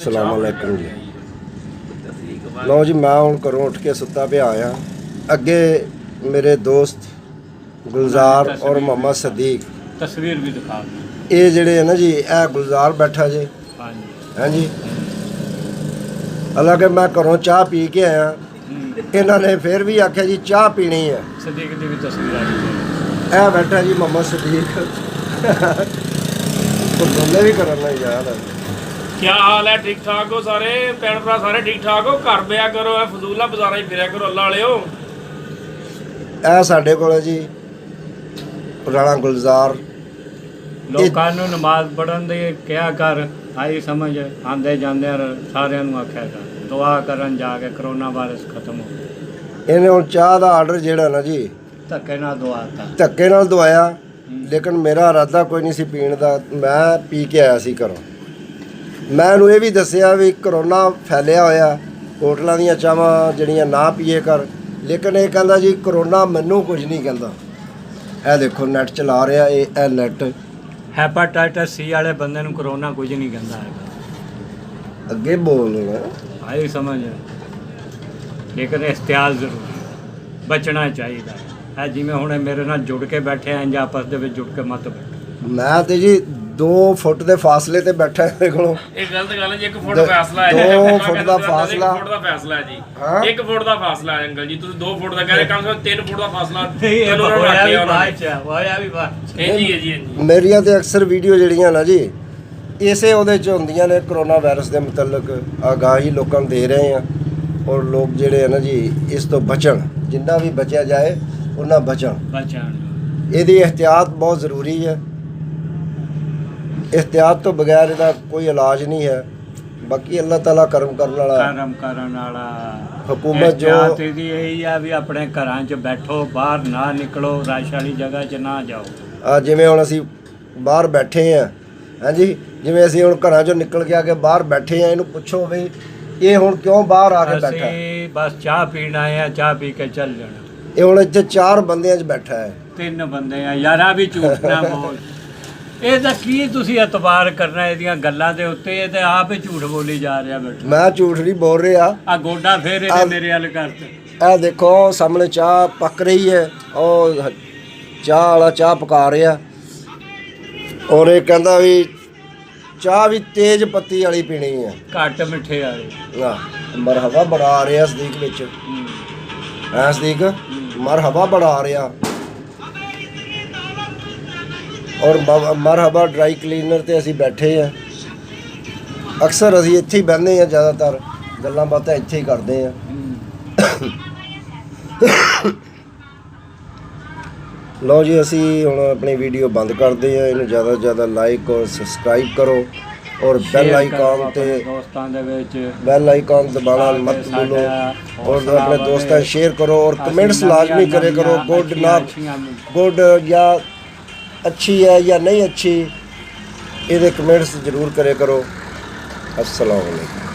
ਸਲਾਮ ਅਲੈਕੁਮ ਜੀ। ਲਓ ਜੀ, ਮੈਂ ਹੁਣ ਘਰੋਂ ਉੱਠ ਕੇ ਸੁੱਤਾ ਪਿਆ ਆਇਆ। ਅੱਗੇ ਮੇਰੇ ਦੋਸਤ ਗੁਲਜ਼ਾਰ ਔਰ ਮੁਹੰਮਦ ਸਦੀਕ ਤਸਵੀਰ ਵੀ ਦਿਖਾ ਇਹ ਜਿਹੜੇ ਹੈ ਨਾ ਜੀ, ਇਹ ਗੁਲਜ਼ਾਰ ਬੈਠਾ ਜੇ। ਹਾਂਜੀ, ਹਾਲਾਂਕਿ ਮੈਂ ਘਰੋਂ ਚਾਹ ਪੀ ਕੇ ਆਇਆ, ਇਹਨਾਂ ਨੇ ਫਿਰ ਵੀ ਆਖਿਆ ਜੀ ਚਾਹ ਪੀਣੀ ਹੈ। ਸਦੀਕ ਦੀ ਵੀ ਤਸਵੀਰ ਆ ਗਈ। ਇਹ ਬੈਠਾ ਜੀ ਮੁਹੰਮਦ ਸਦੀਕ, ਉਹ ਦੋਨੇ ਵੀ ਕਰਨ ਲੱਗ ਯਾਰ। क्या हाल है? ठीक ठाक हो सारे भैन भरा? सारे ठीक ठाक हो? घर बिया करो, फजूला बाजारा फिर करो अल्लाह वाले। ਇਹ ਸਾਡੇ ਕੋਲ ਹੈ ਜੀ ਪੁਰਾਣਾ ਗੁਲਜ਼ਾਰ। ਲੋਕਾਂ ਨੂੰ ਨਮਾਜ਼ ਪੜ੍ਹਨ ਦੀ ਕਿਹਾ ਕਰ, ਆਈ ਸਮਝ ਆਂਦੇ ਜਾਂਦੇ ਸਾਰਿਆਂ ਨੂੰ ਆਖਿਆ ਕਰ, ਦੁਆ ਕਰਨ ਜਾ ਕੇ ਕਰੋਨਾ ਵਾਇਰਸ ਖਤਮ ਹੋ। ਇਹਨੇ ਹੁਣ ਚਾਹ ਦਾ ਆਰਡਰ ਜਿਹੜਾ ਨਾ ਜੀ ਧੱਕੇ ਨਾਲ ਦਵਾਤਾ, ਧੱਕੇ ਨਾਲ ਦਵਾਇਆ, ਲੇਕਿਨ ਮੇਰਾ ਇਰਾਦਾ ਕੋਈ ਨਹੀਂ ਸੀ ਪੀਣ ਦਾ। ਮੈਂ ਪੀ ਕੇ ਆਇਆ ਸੀ ਘਰੋਂ। ਮੈਂ ਇਹਨੂੰ ਇਹ ਵੀ ਦੱਸਿਆ ਵੀ ਕਰੋਨਾ ਫੈਲਿਆ ਹੋਇਆ, ਹੋਟਲਾਂ ਦੀਆਂ ਚਾਹਾਂ ਜਿਹੜੀਆਂ ਨਾ ਪੀਏ ਕਰ, ਲੇਕਿਨ ਇਹ ਕਹਿੰਦਾ ਜੀ ਕਰੋਨਾ ਮੈਨੂੰ ਕੁਝ ਨਹੀਂ ਕਹਿੰਦਾ। ਇਹ ਦੇਖੋ ਨੈਟ ਚਲਾ ਰਿਹਾ, ਇਹ ਨੈਟ। ਹੈਪਾਟਾਈਟਸ ਸੀ ਵਾਲੇ ਬੰਦੇ ਨੂੰ ਕਰੋਨਾ ਕੁਝ ਨਹੀਂ ਕਹਿੰਦਾ ਹੈਗਾ। ਅੱਗੇ ਬੋਲਣਾ ਆਈ ਸਮਝ, ਲੇਕਿਨ ਇhtiyat ਜ਼ਰੂਰੀ, ਬਚਣਾ ਚਾਹੀਦਾ ਹੈ। ਜਿਵੇਂ ਹੁਣ ਮੇਰੇ ਨਾਲ ਜੁੜ ਕੇ ਬੈਠੇ ਆਂ ਜਾਂ ਆਪਸ ਦੇ ਵਿੱਚ ਜੁੜ ਕੇ ਮਤ ਬੈਠੋ। ਮੈਂ ਤੇ ਜੀ 2 ਫੁੱਟ ਦੇ ਫਾਸਲੇ ਤੇ ਬੈਠਾ ਮੇਰੇ ਕੋਲੋਂ। ਇਹ ਗਲਤ ਗੱਲ ਹੈ ਜੀ। 1 ਫੁੱਟ ਫਾਸਲਾ ਹੈ, 2 ਫੁੱਟ ਦਾ ਫਾਸਲਾ, 1 ਫੁੱਟ ਦਾ ਫਾਸਲਾ ਹੈ ਜੀ। ਹਾਂ? 1 ਫੁੱਟ ਦਾ ਫਾਸਲਾ ਹੈ ਅੰਕਲ ਜੀ। ਤੁਸੀਂ 2 ਫੁੱਟ ਦਾ ਕਹਿ ਰਹੇ, ਕਮ ਸੇ ਕਮ 3 ਫੁੱਟ ਦਾ ਫਾਸਲਾ। ਮੇਰੀਆਂ ਤੇ ਅਕਸਰ ਵੀਡੀਓ ਜਿਹੜੀਆਂ ਨਾ ਜੀ ਇਸੇ ਉਹਦੇ 'ਚ ਹੁੰਦੀਆਂ ਨੇ, ਕਰੋਨਾ ਵਾਇਰਸ ਦੇ ਮੁਤਲਕ ਆਗਾਹੀ ਲੋਕਾਂ ਨੂੰ ਦੇ ਰਹੇ ਆ। ਔਰ ਲੋਕ ਜਿਹੜੇ ਆ ਨਾ ਜੀ ਇਸ ਤੋਂ ਬਚਣ, ਜਿੰਨਾ ਵੀ ਬਚਿਆ ਜਾਏ ਉਹਨਾਂ ਬਚਣ। ਇਹਦੀ ਇhtiyat ਬਹੁਤ ਜ਼ਰੂਰੀ ਹੈ। ਇhtiyat ਤੋਂ ਬਗੈਰ ਇਹਦਾ ਕੋਈ ਇਲਾਜ ਨਹੀਂ ਹੈ। ਬਾਕੀ ਅੱਲਾਹ ਤਾਲਾ ਕਰਮ ਕਰਨ ਵਾਲਾ ਹੁਕੂਮਤ ਜੋ ਇਹਦੀ ਇਹੀ ਆ ਵੀ ਆਪਣੇ ਘਰਾਂ 'ਚ ਬੈਠੋ, ਬਾਹਰ ਨਾ ਨਿਕਲੋ, ਰਸ਼ ਵਾਲੀ ਜਗ੍ਹਾ 'ਚ ਨਾ ਜਾਓ। ਜਿਵੇਂ ਹੁਣ ਅਸੀਂ ਬਾਹਰ ਬੈਠੇ ਆ, ਹਾਂਜੀ, ਜਿਵੇਂ ਅਸੀਂ ਹੁਣ ਘਰਾਂ 'ਚੋਂ ਨਿਕਲ ਕੇ ਆ ਕੇ ਬਾਹਰ ਬੈਠੇ ਆ, ਇਹਨੂੰ ਪੁੱਛੋ ਵੀ ਇਹ ਹੁਣ ਕਿਉਂ ਬਾਹਰ ਆ ਕੇ ਬੈਠਾ? ਅਸੀਂ ਬਸ ਚਾਹ ਪੀਣ ਆਏ ਆ, ਚਾਹ ਪੀ ਕੇ ਚੱਲ ਜਾਣਾ। ਇਹ ਹੁਣ ਇੱਥੇ 4 ਬੰਦਿਆਂ 'ਚ ਬੈਠਾ ਹੈ। 3 ਬੰਦੇ ਆ ਯਾਰਾ, ਵੀ ਝੂਠ ਨਾ ਬੋਲ। ਇਹਦਾ ਕੀ ਤੁਸੀਂ ਇਤਬਾਰ ਕਰਨਾ ਇਹਦੀਆਂ ਗੱਲਾਂ ਦੇ ਉੱਤੇ? ਇਹ ਤੇ ਆਪ ਹੀ ਝੂਠ ਬੋਲੀ ਜਾ ਰਿਹਾ ਬੈਠਾ। ਮੈਂ ਝੂਠ ਨਹੀਂ ਬੋਲ ਰਿਹਾ। ਆ ਗੋਡਾ ਫੇਰ ਇਹਨੇ ਮੇਰੇ ਵੱਲ ਕਰਤੇ। ਇਹ ਦੇਖੋ ਸਾਹਮਣੇ ਚਾਹ ਪੱਕ ਰਹੀ ਹੈ, ਉਹ ਚਾਹ ਵਾਲਾ ਚਾਹ ਪਕਾ ਰਿਹਾ, ਔਰ ਇਹ ਕਹਿੰਦਾ ਵੀ ਚਾਹ ਵੀ ਤੇਜ਼ ਪੱਤੀ ਵਾਲੀ ਪੀਣੀ ਹੈ, ਘੱਟ ਮਿੱਠੇ ਵਾਲੀ। ਮਰਹਬਾ ਬਣਾ ਰਿਹਾ ਸਦੀਕ ਵਿੱਚ। ਹੈ ਸਦੀਕ, ਮਰਹਬਾ ਬਣਾ ਰਿਹਾ। ਔਰ ਮਰਹਬਾ ਡਰਾਈ ਕਲੀਨਰ ਤੇ ਅਸੀਂ ਬੈਠੇ ਆ। ਅਕਸਰ ਅਸੀਂ ਇੱਥੇ ਹੀ ਬਹਿੰਦੇ ਆ, ਜ਼ਿਆਦਾਤਰ ਗੱਲਾਂ ਬਾਤਾਂ ਇੱਥੇ ਹੀ ਕਰਦੇ ਆ। ਲਓ ਜੀ, ਅਸੀਂ ਹੁਣ ਆਪਣੀ ਵੀਡੀਓ ਬੰਦ ਕਰਦੇ ਆ। ਇਹਨੂੰ ਜ਼ਿਆਦਾ ਤੋਂ ਜ਼ਿਆਦਾ ਲਾਈਕ ਔਰ ਸਬਸਕ੍ਰਾਈਬ ਕਰੋ, ਔਰ ਬੈਲ ਆਈਕਨ ਤੇ ਦੋਸਤਾਂ ਦੇ ਵਿੱਚ ਬੈਲ ਆਈਕਨ ਦਬਾਉਣਾ ਮਤ ਭੁੱਲੋ, ਔਰ ਆਪਣੇ ਦੋਸਤਾਂ ਨੂੰ ਸ਼ੇਅਰ ਕਰੋ, ਔਰ ਕਮੈਂਟਸ ਲਾਜ਼ਮੀ ਕਰੇ ਕਰੋ। ਗੁੱਡ ਨਾ ਗੁੱਡ ਜਾਂ अच्छी है या नहीं अच्छी, ये कमेंट्स ज़रूर करे करो। अस्सलाम वालेकुम।